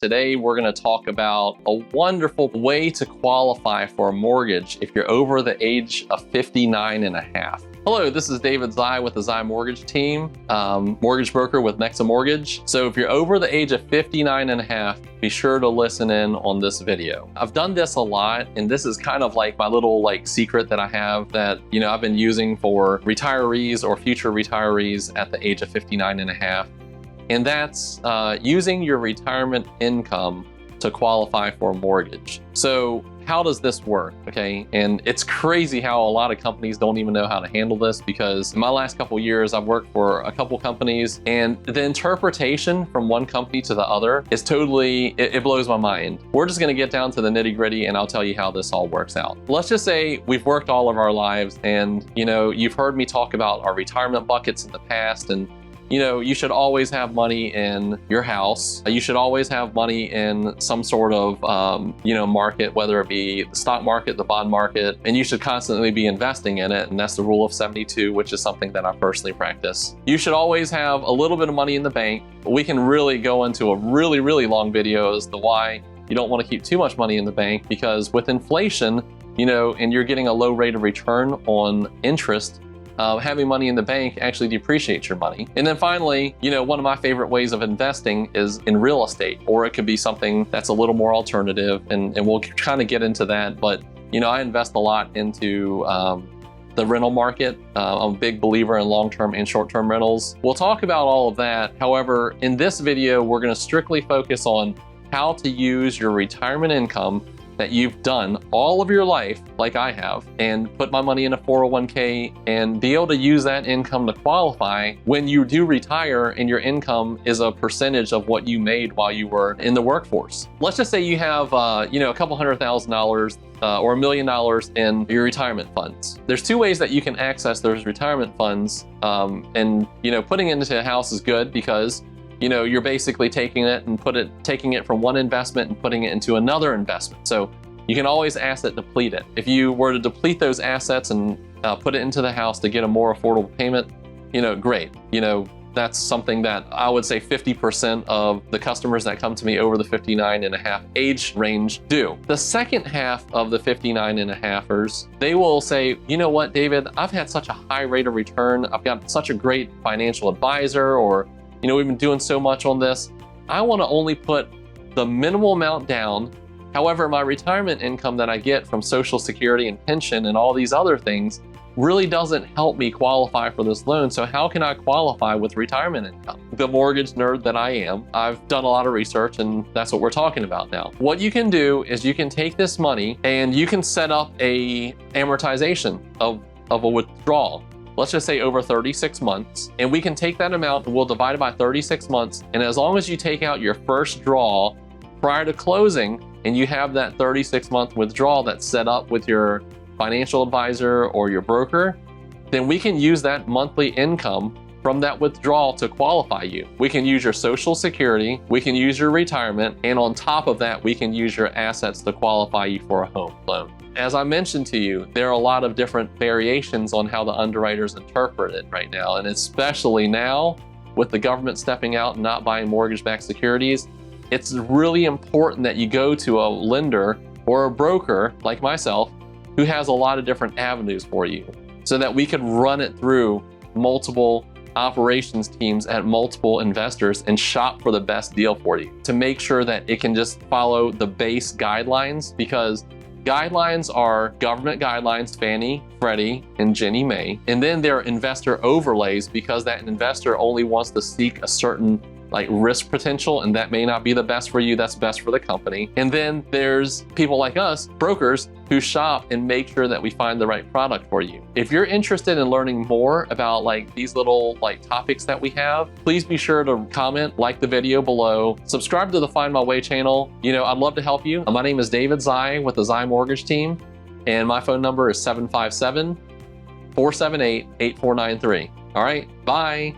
Today, we're going to talk about a wonderful way to qualify for a mortgage if you're over the age of 59 and a half. Hello, this is David Xie with the Xie Mortgage Team, mortgage broker with Nexa Mortgage. So if you're over the age of 59 and a half, be sure to listen in on this video. I've done this a lot, and this is kind of like my little secret that I have that, I've been using for retirees or future retirees at the age of 59 and a half. And that's using your retirement income to qualify for a mortgage. So how does this work, okay? And it's crazy how a lot of companies don't even know how to handle this, because in my last couple years, I've worked for a couple companies, and the interpretation from one company to the other is totally, it blows my mind. We're just gonna get down to the nitty gritty and I'll tell you how this all works out. Let's just say we've worked all of our lives and, you've heard me talk about our retirement buckets in the past, and you should always have money in your house. You should always have money in some sort of, market, whether it be the stock market, the bond market, and you should constantly be investing in it. And that's the rule of 72, which is something that I personally practice. You should always have a little bit of money in the bank. We can really go into a really, really long video as to why you don't want to keep too much money in the bank, because with inflation, and you're getting a low rate of return on interest, having money in the bank actually depreciates your money. And then finally, one of my favorite ways of investing is in real estate, or it could be something that's a little more alternative, and we'll kind of get into that. But, I invest a lot into the rental market. I'm a big believer in long-term and short-term rentals. We'll talk about all of that. However, in this video, we're going to strictly focus on how to use your retirement income that you've done all of your life, like I have, and put my money in a 401k and be able to use that income to qualify when you do retire and your income is a percentage of what you made while you were in the workforce. Let's just say you have, a couple $100,000 or $1 million in your retirement funds. There's two ways that you can access those retirement funds, and putting it into a house is good because you're basically taking it from one investment and putting it into another investment. So you can always asset deplete it. If you were to deplete those assets and put it into the house to get a more affordable payment, great. That's something that I would say 50% of the customers that come to me over the 59 and a half age range do. The second half of the 59 and a halfers, they will say, you know what, David, I've had such a high rate of return. I've got such a great financial advisor, or we've been doing so much on this. I want to only put the minimal amount down. However, my retirement income that I get from Social Security and pension and all these other things really doesn't help me qualify for this loan. So how can I qualify with retirement income? The mortgage nerd that I am, I've done a lot of research, and that's what we're talking about now. What you can do is you can take this money and you can set up a amortization of a withdrawal. Let's just say over 36 months, and we can take that amount and we'll divide it by 36 months. And as long as you take out your first draw prior to closing, and you have that 36-month withdrawal that's set up with your financial advisor or your broker, then we can use that monthly income from that withdrawal to qualify you. We can use your Social Security, we can use your retirement, and on top of that, we can use your assets to qualify you for a home loan. As I mentioned to you, there are a lot of different variations on how the underwriters interpret it right now, and especially now with the government stepping out and not buying mortgage-backed securities, it's really important that you go to a lender or a broker like myself who has a lot of different avenues for you, so that we could run it through multiple operations teams at multiple investors and shop for the best deal for you to make sure that it can just follow the base guidelines, because guidelines are government guidelines, Fannie, Freddie, and Ginnie Mae. And then there are investor overlays, because that investor only wants to seek a certain risk potential, and that may not be the best for you, that's best for the company. And then there's people like us, brokers, who shop and make sure that we find the right product for you. If you're interested in learning more about these little topics that we have, please be sure to comment, like the video below, subscribe to the Find My Way channel. I'd love to help you. My name is David Xie with the Xie Mortgage Team, and my phone number is 757-478-8493. All right, bye.